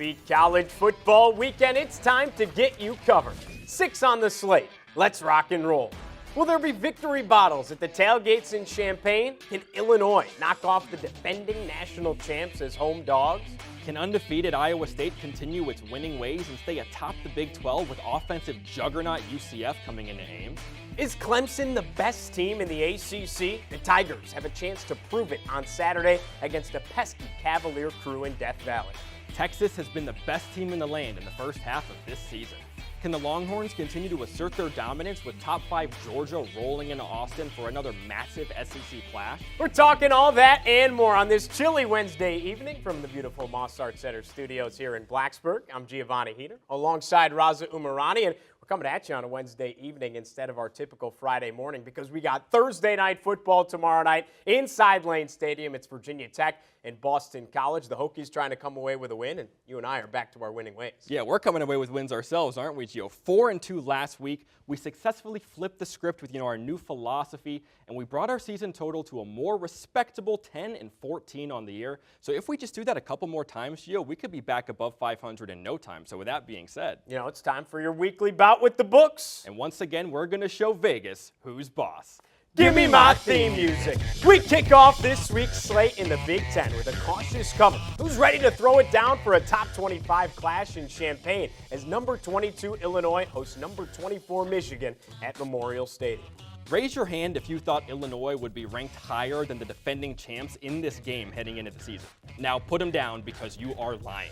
high-speed college football weekend. It's time to get you covered. 6 on the slate. Let's rock and roll. Will there be victory bottles at the tailgates in Champaign? Can Illinois knock off the defending national champs as home dogs? Can undefeated Iowa State continue its winning ways and stay atop the Big 12 with offensive juggernaut UCF coming into Ames? Is Clemson the best team in the ACC? The Tigers have a chance to prove it on Saturday against a pesky Cavalier crew in Death Valley. Texas has been the best team in the land in the first half of this season. Can the Longhorns continue to assert their dominance with top 5 Georgia rolling into Austin for another massive SEC clash? We're talking all that and more on this chilly Wednesday evening from the beautiful Moss Art Center studios here in Blacksburg. I'm Giovanni alongside Raza Umerani, and we're coming at you on a Wednesday evening instead of our typical Friday morning because we got Thursday night football tomorrow night inside Lane Stadium. It's Virginia Tech and Boston College. The Hokies trying to come away with a win, and you and I are back to our winning ways. Yeah, we're coming away with wins ourselves, aren't we, Gio? 4-2 last week. We successfully flipped the script with our new philosophy, and we brought our season total to a more respectable 10-14 on the year. So if we just do that a couple more times, Gio, we could be back above 500 in no time. So with that being said, it's time for your weekly bout with the books. And once again, we're going to show Vegas who's boss. Give me my theme music. We kick off this week's slate in the Big Ten with a cautious cover. Who's ready to throw it down for a top 25 clash in Champaign as number 22 Illinois hosts number 24 Michigan at Memorial Stadium? Raise your hand if you thought Illinois would be ranked higher than the defending champs in this game heading into the season. Now put them down because you are lying.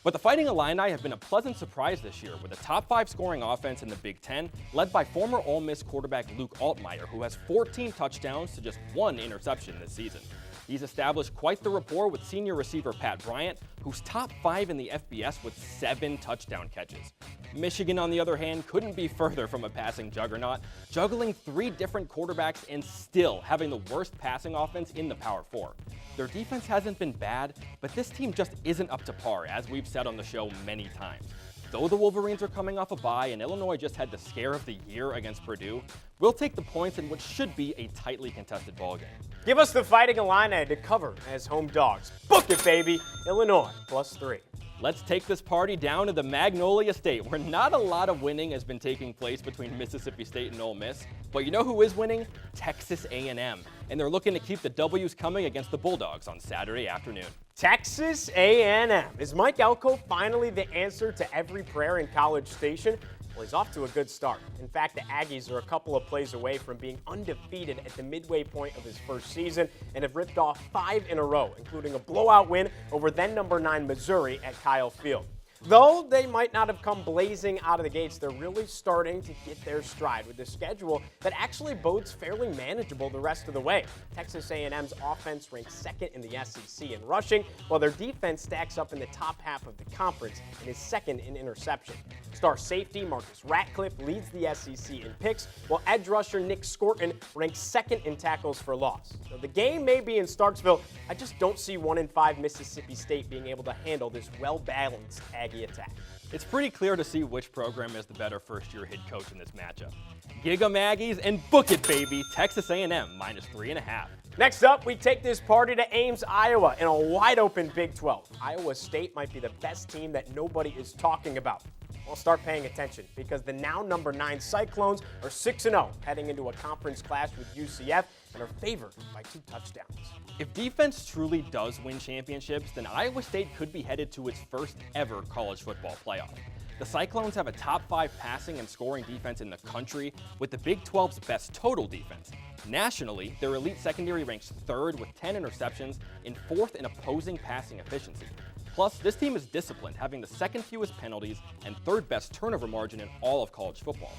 But the Fighting Illini have been a pleasant surprise this year with a top 5 scoring offense in the Big Ten, led by former Ole Miss quarterback Luke Altmaier, who has 14 touchdowns to just 1 interception this season. He's established quite the rapport with senior receiver Pat Bryant, who's top 5 in the FBS with 7 touchdown catches. Michigan, on the other hand, couldn't be further from a passing juggernaut, juggling 3 different quarterbacks and still having the worst passing offense in the Power 4. Their defense hasn't been bad, but this team just isn't up to par, as we've said on the show many times. Though the Wolverines are coming off a bye and Illinois just had the scare of the year against Purdue, we'll take the points in what should be a tightly contested ballgame. Give us the Fighting Illini to cover as home dogs. Book it, baby. Illinois +3. Let's take this party down to the Magnolia State, where not a lot of winning has been taking place between Mississippi State and Ole Miss. But you know who is winning? Texas A&M. And they're looking to keep the W's coming against the Bulldogs on Saturday afternoon. Texas A&M. Is Mike Elko finally the answer to every prayer in College Station? Well, he's off to a good start. In fact, the Aggies are a couple of plays away from being undefeated at the midway point of his first season and have ripped off 5 in a row, including a blowout win over then number 9 Missouri at Kyle Field. Though they might not have come blazing out of the gates, they're really starting to get their stride with a schedule that actually bodes fairly manageable the rest of the way. Texas A&M's offense ranks 2nd in the SEC in rushing, while their defense stacks up in the top half of the conference and is 2nd in interception. Star safety Marcus Ratcliffe leads the SEC in picks, while edge rusher Nick Scorton ranks 2nd in tackles for loss. So the game may be in Starksville. I just don't see 1-5 Mississippi State being able to handle this well-balanced Aggie attack. It's pretty clear to see which program is the better first-year head coach in this matchup. Gig 'em Aggies and book it, baby. Texas A&M -3.5. Next up, we take this party to Ames, Iowa in a wide-open Big 12. Iowa State might be the best team that nobody is talking about. Well, start paying attention because the now number 9 Cyclones are 6-0 heading into a conference clash with UCF and are favored by 2 touchdowns. If defense truly does win championships, then Iowa State could be headed to its first ever college football playoff. The Cyclones have a top 5 passing and scoring defense in the country with the Big 12's best total defense. Nationally, their elite secondary ranks 3rd with 10 interceptions and 4th in opposing passing efficiency. Plus, this team is disciplined, having the 2nd fewest penalties and 3rd best turnover margin in all of college football.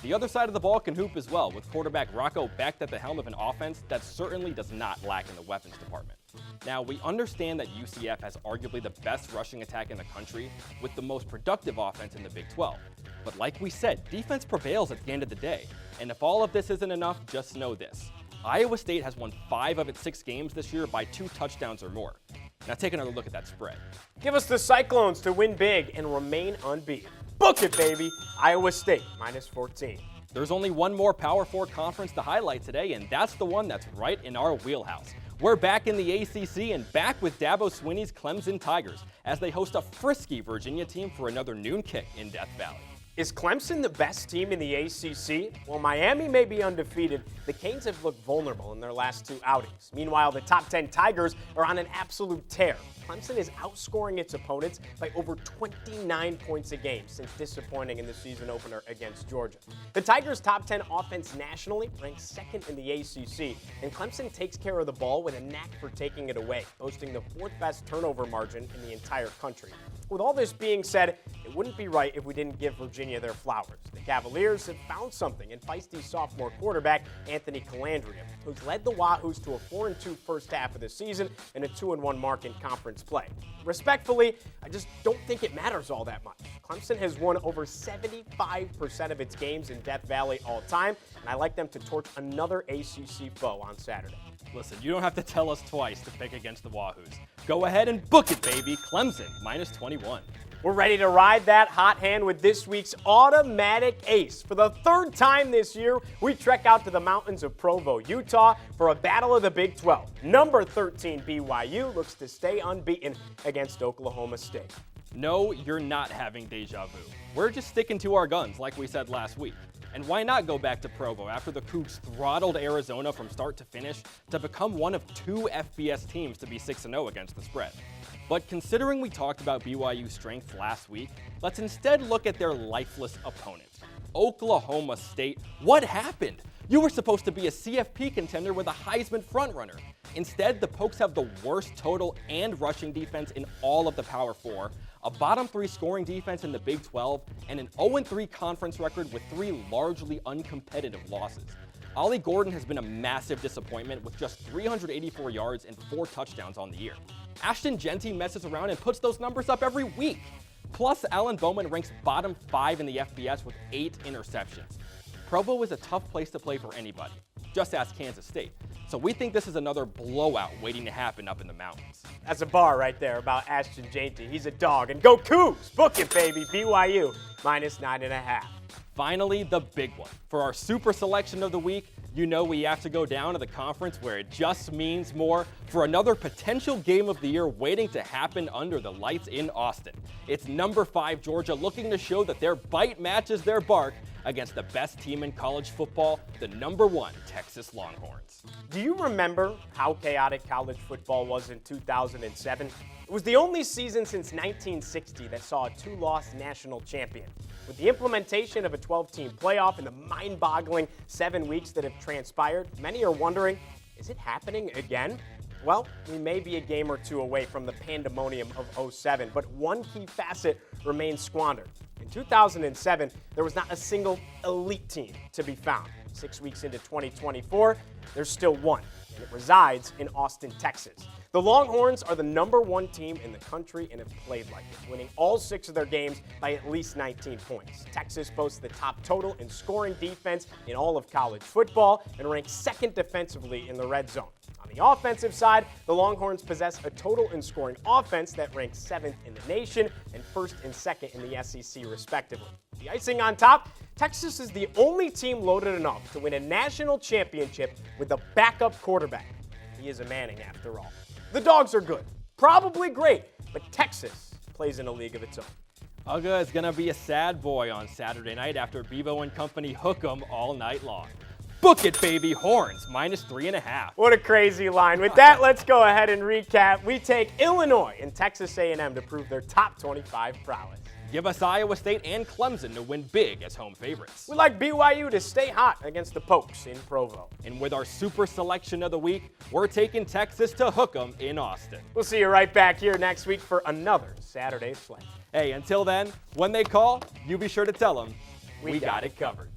The other side of the ball can hoop as well, with quarterback Rocco backed at the helm of an offense that certainly does not lack in the weapons department. Now, we understand that UCF has arguably the best rushing attack in the country, with the most productive offense in the Big 12. But like we said, defense prevails at the end of the day. And if all of this isn't enough, just know this. Iowa State has won 5 of its 6 games this year by 2 touchdowns or more. Now take another look at that spread. Give us the Cyclones to win big and remain unbeaten. Book it, baby. Iowa State -14. There's only one more Power 4 conference to highlight today, and that's the one that's right in our wheelhouse. We're back in the ACC and back with Dabo Swinney's Clemson Tigers as they host a frisky Virginia team for another noon kick in Death Valley. Is Clemson the best team in the ACC? Well, Miami may be undefeated. The Canes have looked vulnerable in their last two outings. Meanwhile, the top 10 Tigers are on an absolute tear. Clemson is outscoring its opponents by over 29 points a game since disappointing in the season opener against Georgia. The Tigers' top 10 offense nationally ranks second in the ACC, and Clemson takes care of the ball with a knack for taking it away, boasting the fourth best turnover margin in the entire country. With all this being said, it wouldn't be right if we didn't give Virginia their flowers. The Cavaliers have found something in feisty sophomore quarterback Anthony Calandria, who's led the Wahoos to a 4-2 first half of the season and a 2-1 mark in conference play. Respectfully, I just don't think it matters all that much. Clemson has won over 75% of its games in Death Valley all time, and I like them to torch another ACC foe on Saturday. Listen, you don't have to tell us twice to pick against the Wahoos. Go ahead and book it, baby. Clemson, minus 21. We're ready to ride that hot hand with this week's automatic ace. For the third time this year, we trek out to the mountains of Provo, Utah for a battle of the Big 12. Number 13 BYU looks to stay unbeaten against Oklahoma State. No, you're not having deja vu. We're just sticking to our guns like we said last week. And why not go back to Provo after the Cougs throttled Arizona from start to finish to become one of two FBS teams to be 6-0 against the spread? But considering we talked about BYU's strength last week, let's instead look at their lifeless opponent, Oklahoma State. What happened? You were supposed to be a CFP contender with a Heisman frontrunner. Instead, the Pokes have the worst total and rushing defense in all of the Power 4, a bottom 3 scoring defense in the Big 12, and an 0-3 conference record with 3 largely uncompetitive losses. Ollie Gordon has been a massive disappointment with just 384 yards and 4 touchdowns on the year. Ashton Jeanty messes around and puts those numbers up every week. Plus, Alan Bowman ranks bottom 5 in the FBS with 8 interceptions. Provo is a tough place to play for anybody. Just ask Kansas State. So we think this is another blowout waiting to happen up in the mountains. That's a bar right there about Ashton Jeanty. He's a dog. And go Cougs! Book it, baby. BYU, minus 9.5. Finally, the big one. For our super selection of the week, you know we have to go down to the conference where it just means more for another potential game of the year waiting to happen under the lights in Austin. It's number 5 Georgia looking to show that their bite matches their bark against the best team in college football, the number 1 Texas Longhorns. Do you remember how chaotic college football was in 2007? It was the only season since 1960 that saw a 2-loss national champion. With the implementation of a 12-team playoff and the mind-boggling 7 weeks that have transpired, many are wondering, is it happening again? Well, we may be a game or two away from the pandemonium of 07, but one key facet remains squandered. In 2007, there was not a single elite team to be found. 6 weeks into 2024, there's still one, and it resides in Austin, Texas. The Longhorns are the number 1 team in the country and have played like it, winning all 6 of their games by at least 19 points. Texas boasts the top total in scoring defense in all of college football and ranks 2nd defensively in the red zone. On the offensive side, the Longhorns possess a total in scoring offense that ranks 7th in the nation and 1st and 2nd in the SEC, respectively. The icing on top, Texas is the only team loaded enough to win a national championship with a backup quarterback. He is a Manning, after all. The Dogs are good, probably great, but Texas plays in a league of its own. Uga is going to be a sad boy on Saturday night after Bevo and company hook 'em all night long. Book it, baby. Horns, minus 3.5. What a crazy line. With that, let's go ahead and recap. We take Illinois and Texas A&M to prove their top 25 prowess. Give us Iowa State and Clemson to win big as home favorites. We like BYU to stay hot against the Pokes in Provo. And with our super selection of the week, we're taking Texas to hook 'em in Austin. We'll see you right back here next week for another Saturday Slate. Hey, until then, when they call, you be sure to tell them we got it covered.